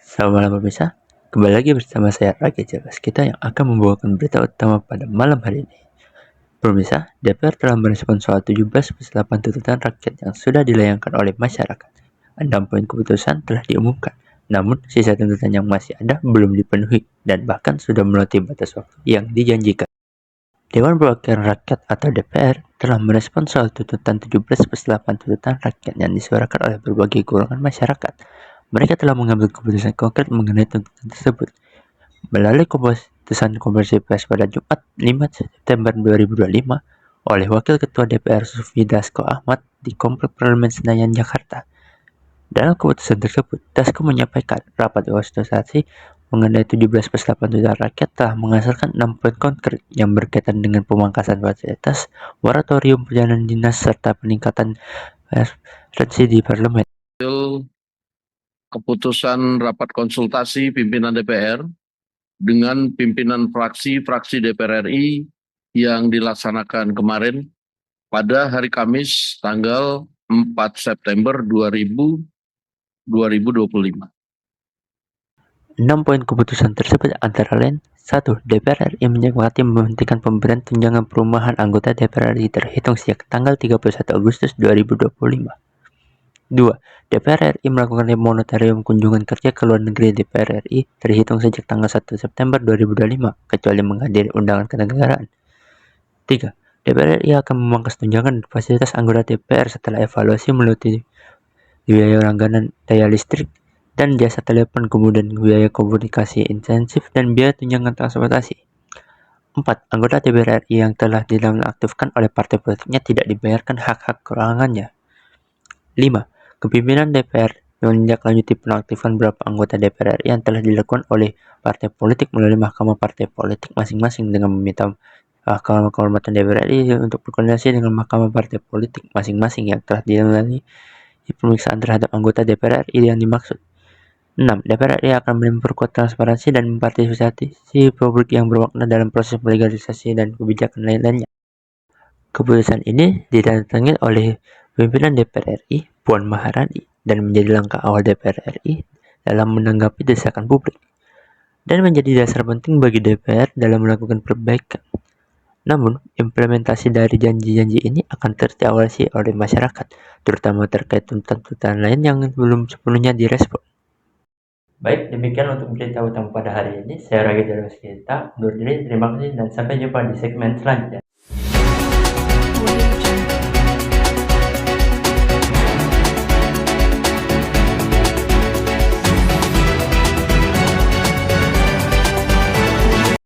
Selamat malam pemirsa, kembali lagi bersama saya Raki Jelas kita yang akan membawakan berita utama pada malam hari ini. Pemirsa, DPR telah merespon soal 17+8 tuntutan rakyat yang sudah dilayangkan oleh masyarakat. 6 poin keputusan telah diumumkan, namun sisa tuntutan yang masih ada belum dipenuhi dan bahkan sudah melewati batas waktu yang dijanjikan. Dewan Perwakilan Rakyat atau DPR telah merespon soal tuntutan 17+8 tuntutan rakyat yang disuarakan oleh berbagai golongan masyarakat. Mereka telah mengambil keputusan konkret mengenai tuntutan tersebut. Melalui keputusan konferensi pers pada Jumat 5 September 2025 oleh Wakil Ketua DPR Sufi Dasko Ahmad di Komplek Parlemen Senayan, Jakarta. Dalam keputusan tersebut, Dasko menyampaikan rapat konsultasi mengenai 17+8 tuntutan rakyat telah menghasilkan 6 poin konkret yang berkaitan dengan pemangkasan fasilitas, moratorium perjalanan dinas, serta peningkatan transparansi di parlemen. Keputusan rapat konsultasi pimpinan DPR dengan pimpinan fraksi-fraksi DPR RI yang dilaksanakan kemarin pada hari Kamis tanggal 4 September 2025. 6 poin keputusan tersebut antara lain: 1. DPR RI menyepakati menghentikan pemberian tunjangan perumahan anggota DPR RI terhitung sejak tanggal 31 Agustus 2025. 2. DPR RI melakukan moratorium kunjungan kerja ke luar negeri DPR RI terhitung sejak tanggal 1 September 2025, kecuali menghadiri undangan kenegaraan. 3. DPR RI akan memangkas tunjangan dan fasilitas anggota DPR setelah evaluasi meliputi biaya langganan daya listrik dan jasa telepon, kemudian biaya komunikasi intensif dan biaya tunjangan transportasi. 4. Anggota DPR RI yang telah dinonaktifkan oleh partai politiknya tidak dibayarkan hak-hak kekurangannya. 5. Kepimpinan DPR menindaklanjuti penonaktifan beberapa anggota DPR RI yang telah dilakukan oleh partai politik melalui mahkamah partai politik masing-masing dengan meminta Mahkamah Kehormatan DPR RI untuk berkoordinasi dengan mahkamah partai politik masing-masing yang telah dilalui pemeriksaan terhadap anggota DPR RI yang dimaksud. 6. DPR RI akan memperkuat transparansi dan partisipasi publik yang bermakna dalam proses legalisasi dan kebijakan lain-lainnya. Keputusan ini ditandatangani oleh pimpinan DPR RI, Puan Maharani, dan menjadi langkah awal DPR RI dalam menanggapi desakan publik, dan menjadi dasar penting bagi DPR dalam melakukan perbaikan. Namun, implementasi dari janji-janji ini akan terus diawasi oleh masyarakat, terutama terkait tuntutan-tuntutan lain yang belum sepenuhnya direspon. Baik, demikian untuk berita utama pada hari ini. Saya Ragi Darmaskita undur diri, terima kasih dan sampai jumpa di segmen selanjutnya.